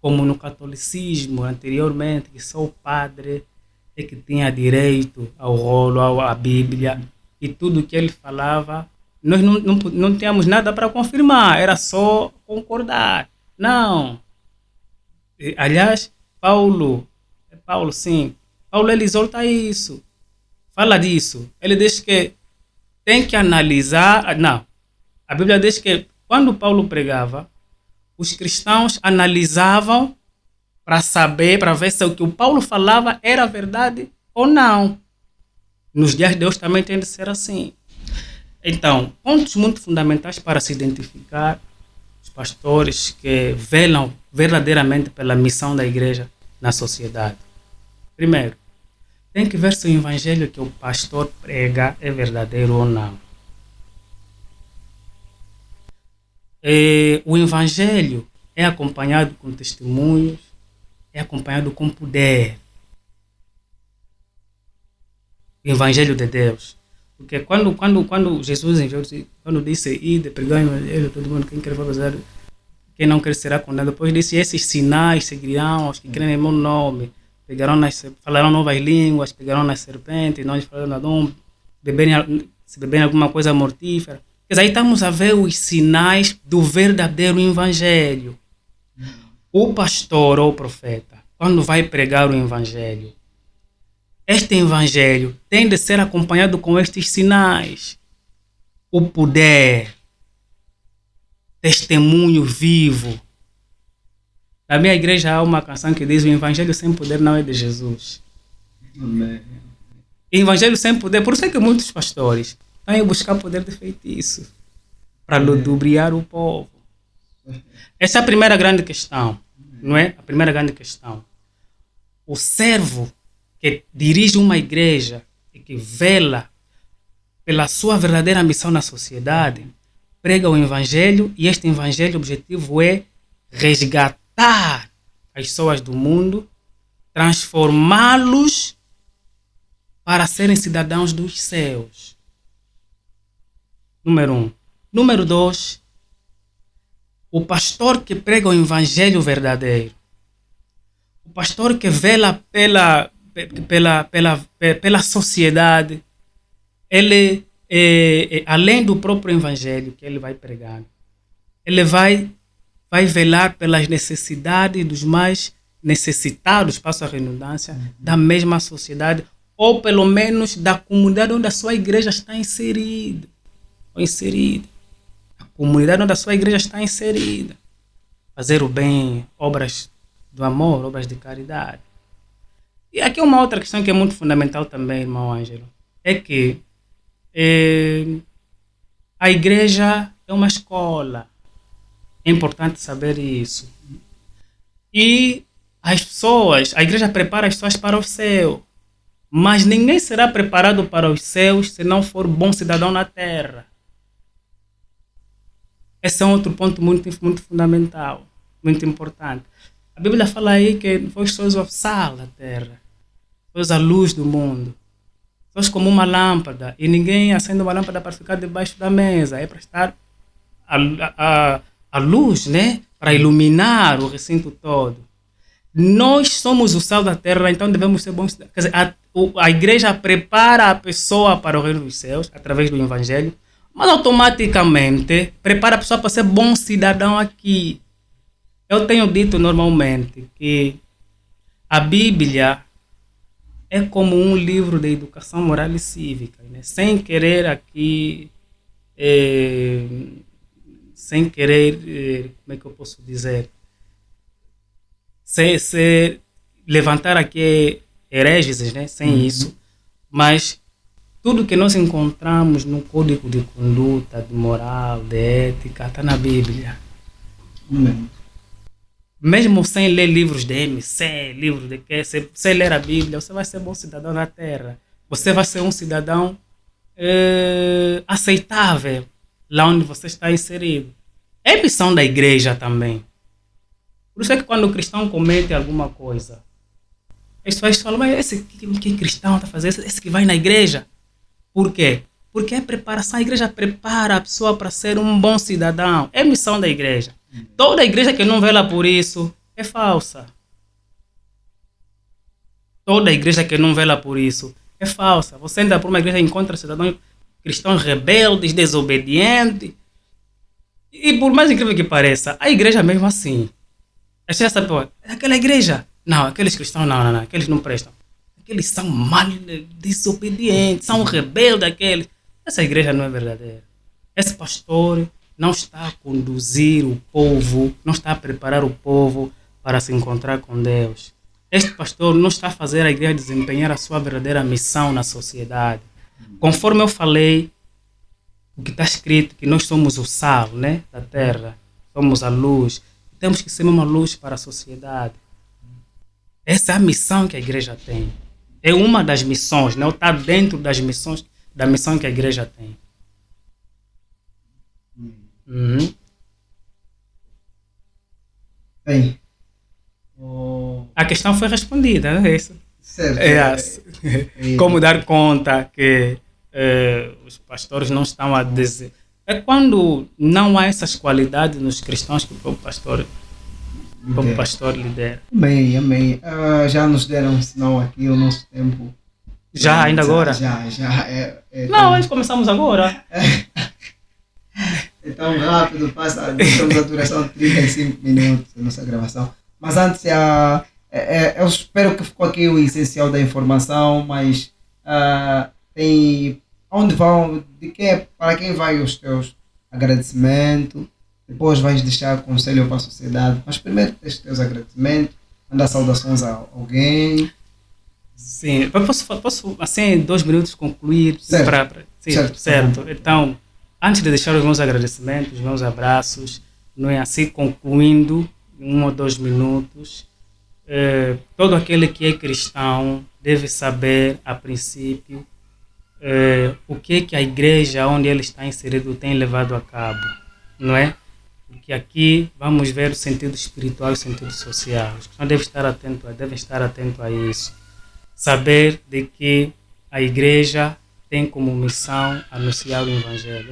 como no catolicismo anteriormente, que só o padre é que tinha direito ao rolo, à Bíblia, e tudo que ele falava, nós não tínhamos nada para confirmar, era só concordar. Não. Aliás, Paulo ele exalta isso, fala disso. Ele diz que tem que analisar. Não, a Bíblia diz que quando Paulo pregava, os cristãos analisavam para saber, para ver se o que o Paulo falava era verdade ou não. Nos dias de hoje também tem de ser assim. Então, pontos muito fundamentais para se identificar os pastores que velam verdadeiramente pela missão da igreja na sociedade. Primeiro, tem que ver se o evangelho que o pastor prega é verdadeiro ou não. O evangelho é acompanhado com testemunhos, é acompanhado com poder. O evangelho de Deus. Porque quando Jesus enviou, quando disse, ide, pregar o evangelho, todo mundo, quem quer fazer, quem não quer será condenado. Depois disse, esses sinais seguirão aos que creem em meu nome. Falarão novas línguas, pegarão nas serpentes, nós falarão, se beberem alguma coisa mortífera. Quer dizer, aí estamos a ver os sinais do verdadeiro evangelho. O pastor ou o profeta, quando vai pregar o evangelho, este evangelho tem de ser acompanhado com estes sinais. O poder, testemunho vivo. Na minha igreja há uma canção que diz: o evangelho sem poder não é de Jesus. Amém. Evangelho sem poder. Por isso é que muitos pastores estão a buscar poder de feitiço para ludibriar o povo. Essa é a primeira grande questão, não é? A primeira grande questão. O servo que dirige uma igreja e que vela pela sua verdadeira missão na sociedade, prega o evangelho, e este evangelho, o objetivo é resgatar as pessoas do mundo, transformá-los para serem cidadãos dos céus. Número 1. Número 2. O pastor que prega o evangelho verdadeiro, o pastor que vela pela sociedade, ele, além do próprio evangelho que ele vai pregar, ele vai velar pelas necessidades dos mais necessitados, passo a redundância, da mesma sociedade, ou pelo menos da comunidade onde a sua igreja está inserida. A comunidade onde a sua igreja está inserida. Fazer o bem, obras do amor, obras de caridade. E aqui uma outra questão que é muito fundamental também, irmão Ângelo, é que a igreja é uma escola. É importante saber isso. E a igreja prepara as pessoas para o céu. Mas ninguém será preparado para os céus se não for bom cidadão na terra. Esse é um outro ponto muito, muito fundamental, muito importante. A Bíblia fala aí que vós sois o sal da terra, sois a luz do mundo, sois como uma lâmpada, e ninguém acende uma lâmpada para ficar debaixo da mesa, é para estar a luz, né? Para iluminar o recinto todo. Nós somos o sal da terra, então devemos ser bons. Quer dizer, a igreja prepara a pessoa para o reino dos céus através do evangelho, mas automaticamente prepara a pessoa para ser bom cidadão aqui. Eu tenho dito normalmente que a Bíblia é como um livro de educação moral e cívica, né? Sem querer aqui sem querer, como é que eu posso dizer, sem levantar aqui hereges, né? Sem isso, mas tudo que nós encontramos no código de conduta, de moral, de ética, está na Bíblia. Amém. Mesmo sem ler livros de MC, livros de que, sem ler a Bíblia, você vai ser bom cidadão na Terra. Você vai ser um cidadão aceitável lá onde você está inserido. É missão da igreja também. Por isso é que quando o cristão comete alguma coisa, as pessoas falam, mas esse que cristão está fazendo? Esse que vai na igreja? Por quê? Porque é preparação. A igreja prepara a pessoa para ser um bom cidadão. É missão da igreja. Toda igreja que não vela por isso é falsa. Toda igreja que não vela por isso é falsa. Você entra por uma igreja e encontra cidadãos cristãos rebeldes, desobedientes. E por mais incrível que pareça, a igreja mesmo assim. A gente já sabe, pô, aquela igreja. Não, aqueles cristãos não, aqueles não prestam. Aqueles são mal desobedientes, são rebeldes aqueles. Essa igreja não é verdadeira. Esse pastor não está a conduzir o povo, não está a preparar o povo para se encontrar com Deus. Este pastor não está a fazer a igreja desempenhar a sua verdadeira missão na sociedade. Conforme eu falei, o que está escrito, que nós somos o sal, né, da terra, somos a luz. Temos que ser uma luz para a sociedade. Essa é a missão que a igreja tem. É uma das missões, não está dentro das missões, da missão que a igreja tem. Bem, A questão foi respondida, não é isso? certo. Como dar conta que os pastores não estão a dizer. É quando não há essas qualidades nos cristãos que o próprio pastor lidera. Amém. Já nos deram sinal aqui o nosso tempo. Já, ainda agora? Já. Não, nós começamos agora. É tão rápido, estamos a duração de 35 minutos da nossa gravação. Mas antes, eu espero que ficou aqui o essencial da informação, mas tem onde vão, para quem vai os teus agradecimentos, depois vais deixar conselho para a sociedade, mas primeiro deixa os teus agradecimentos, mandar saudações a alguém. Sim, posso assim, em 2 minutos concluir? Certo. Certo. Então, antes de deixar os meus agradecimentos, os meus abraços, não é assim, concluindo, em 1 ou 2 minutos, todo aquele que é cristão deve saber, a princípio, o que a igreja onde ele está inserido tem levado a cabo, não é? Porque aqui vamos ver o sentido espiritual e o sentido social. Os cristãos devem estar atento a isso. Saber de que a igreja tem como missão anunciar o evangelho.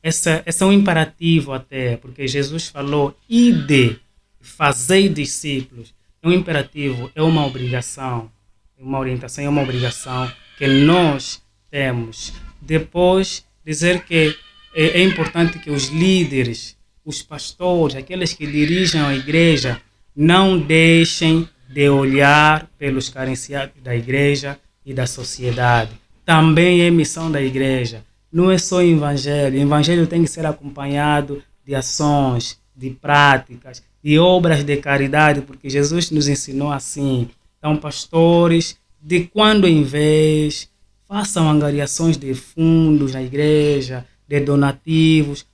Esse é um imperativo até, porque Jesus falou, ide, fazei discípulos. É um imperativo, é uma obrigação, é uma orientação, é uma obrigação que nós temos. Depois, dizer que é importante que os líderes, os pastores, aqueles que dirigem a igreja, não deixem de olhar pelos carenciados da igreja e da sociedade. Também é missão da igreja. Não é só o evangelho. O evangelho tem que ser acompanhado de ações, de práticas, de obras de caridade, porque Jesus nos ensinou assim. Então, pastores, de quando em vez, façam angariações de fundos na igreja, de donativos,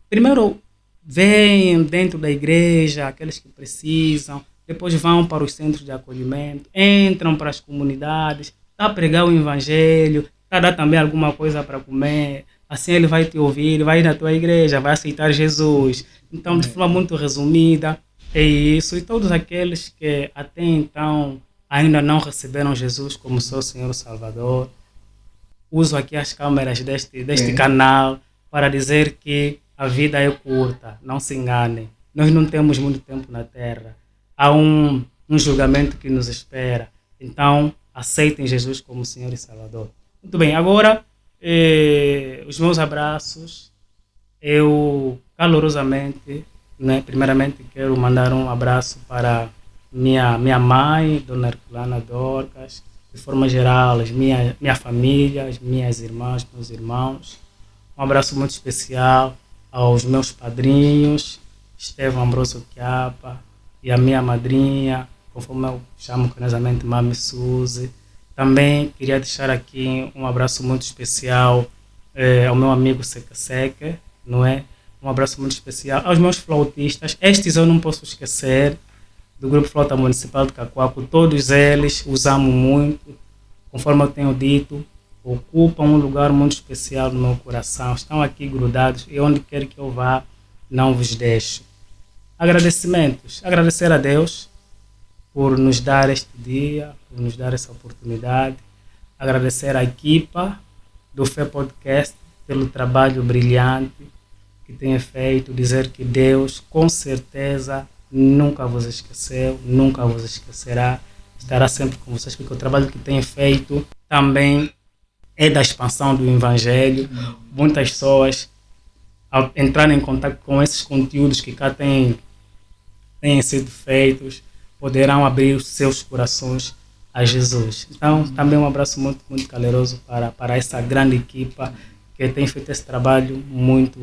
primeiro venham dentro da igreja, aqueles que precisam, depois vão para os centros de acolhimento, entram para as comunidades, está a pregar o evangelho, está a dar também alguma coisa para comer, assim ele vai te ouvir, vai ir na tua igreja, vai aceitar Jesus. Então, de forma muito resumida, é isso. E todos aqueles que até então ainda não receberam Jesus como seu Senhor Salvador, uso aqui as câmeras deste canal para dizer que a vida é curta, não se enganem. Nós não temos muito tempo na Terra. Há um julgamento que nos espera. Então, aceitem Jesus como Senhor e Salvador. Muito bem, agora, os meus abraços. Eu, calorosamente, primeiramente, quero mandar um abraço para minha mãe, Dona Herculana Dorcas, de forma geral, minha família, as minhas irmãs, meus irmãos. Um abraço muito especial aos meus padrinhos, Estevão Ambroso Quiapa, e a minha madrinha, conforme eu chamo carinhosamente Mami Suzy. Também queria deixar aqui um abraço muito especial ao meu amigo Seca Seca, não é? Um abraço muito especial aos meus flautistas. Estes eu não posso esquecer, do Grupo Flauta Municipal de Cacoaco. Todos eles os amo muito, conforme eu tenho dito, ocupam um lugar muito especial no meu coração. Estão aqui grudados e onde quer que eu vá, não vos deixo. Agradecimentos. Agradecer a Deus por nos dar este dia, por nos dar essa oportunidade. Agradecer à equipa do Fé Podcast pelo trabalho brilhante que tem feito. Dizer que Deus, com certeza, nunca vos esqueceu, nunca vos esquecerá. Estará sempre com vocês, porque o trabalho que tem feito também é da expansão do Evangelho. Muitas pessoas, ao entrar em contato com esses conteúdos que cá têm sido feitos, poderão abrir os seus corações a Jesus. Então, também um abraço muito, muito caloroso para essa grande equipa que tem feito esse trabalho muito,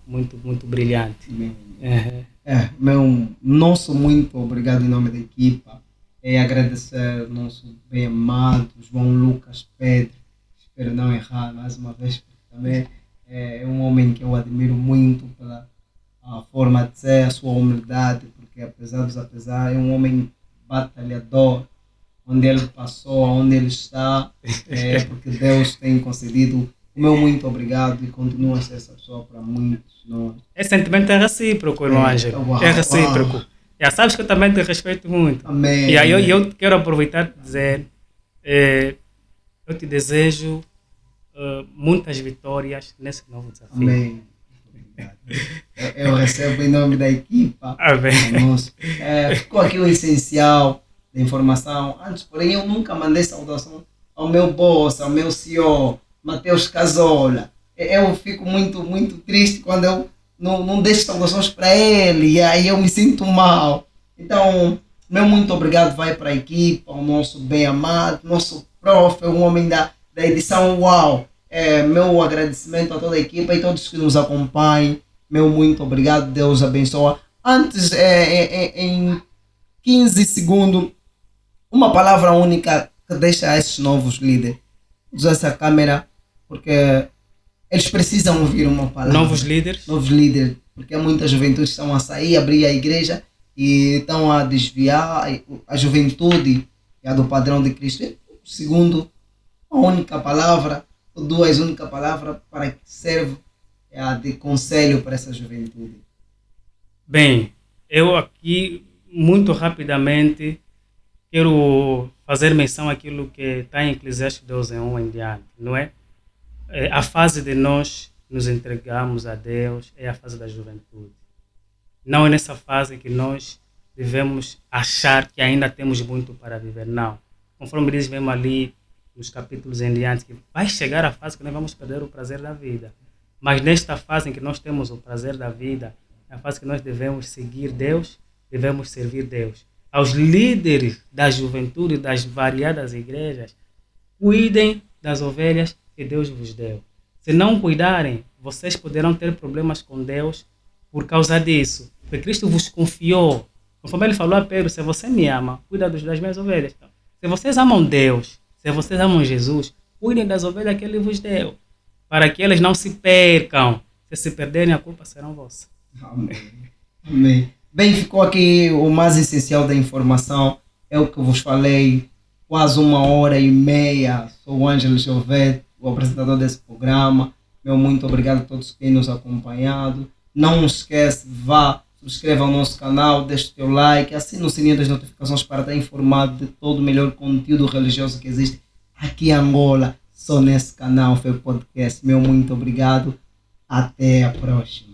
muito, muito brilhante. Meu nosso muito obrigado em nome da equipa. Agradecer ao nosso bem amado João Lucas Pedro. Espero não errar mais uma vez, porque também é um homem que eu admiro muito pela a forma de ser, a sua humildade, porque apesar dos apesar, é um homem batalhador. Onde ele passou, onde ele está, porque Deus tem concedido o meu muito obrigado e continua a ser essa pessoa para muitos. Esse sentimento é recíproco, irmão Ângelo. É recíproco. Já sabes que eu também te respeito muito. Amém. E aí eu quero aproveitar e dizer, eu te desejo muitas vitórias nesse novo desafio. Amém. Eu recebo em nome da equipa. Amém. Ficou aqui o essencial da informação. Antes, porém, eu nunca mandei saudação ao meu boss, ao meu CEO, Matheus Casola. Eu fico muito, muito triste quando eu não deixo saudações para ele, e aí eu me sinto mal. Então, meu muito obrigado vai para a equipa, ao nosso bem amado, nosso prof, um homem da edição UAU. Meu agradecimento a toda a equipa e todos que nos acompanham. Meu muito obrigado, Deus abençoe. Antes, em 15 segundos, uma palavra única que deixa esses novos líderes. Usar essa câmera, porque eles precisam ouvir uma palavra. Novos líderes? Novos líderes, porque muitas juventudes estão a sair, abrir a igreja e estão a desviar a juventude do padrão de Cristo. Segundo, uma única palavra, ou duas únicas palavras para que serve de conselho para essa juventude. Bem, eu aqui, muito rapidamente, quero fazer menção àquilo que está em Eclesiastes 12:1 em diante, não é? A fase de nós nos entregarmos a Deus é a fase da juventude. Não é nessa fase que nós devemos achar que ainda temos muito para viver, não. Conforme diz mesmo ali nos capítulos em diante, que vai chegar a fase que nós vamos perder o prazer da vida. Mas nesta fase em que nós temos o prazer da vida, é a fase que nós devemos seguir Deus, devemos servir Deus. Aos líderes da juventude das variadas igrejas, cuidem das ovelhas que Deus vos deu. Se não cuidarem, vocês poderão ter problemas com Deus por causa disso. Porque Cristo vos confiou. Conforme ele falou a Pedro, se você me ama, cuida das minhas ovelhas. Então, se vocês amam Deus, se vocês amam Jesus, cuidem das ovelhas que ele vos deu, para que elas não se percam. Se perderem, a culpa será vossa. Amém. Amém. Bem, ficou aqui o mais essencial da informação. É o que vos falei, quase 1h30. Sou o Ângelo Jovete, o apresentador desse programa. Meu muito obrigado a todos que têm nos acompanhado. Não esquece, vá, subscreva o nosso canal, deixe o teu like, assine o sininho das notificações para estar informado de todo o melhor conteúdo religioso que existe aqui em Angola, só nesse canal, Fé Podcast. Meu muito obrigado. Até a próxima.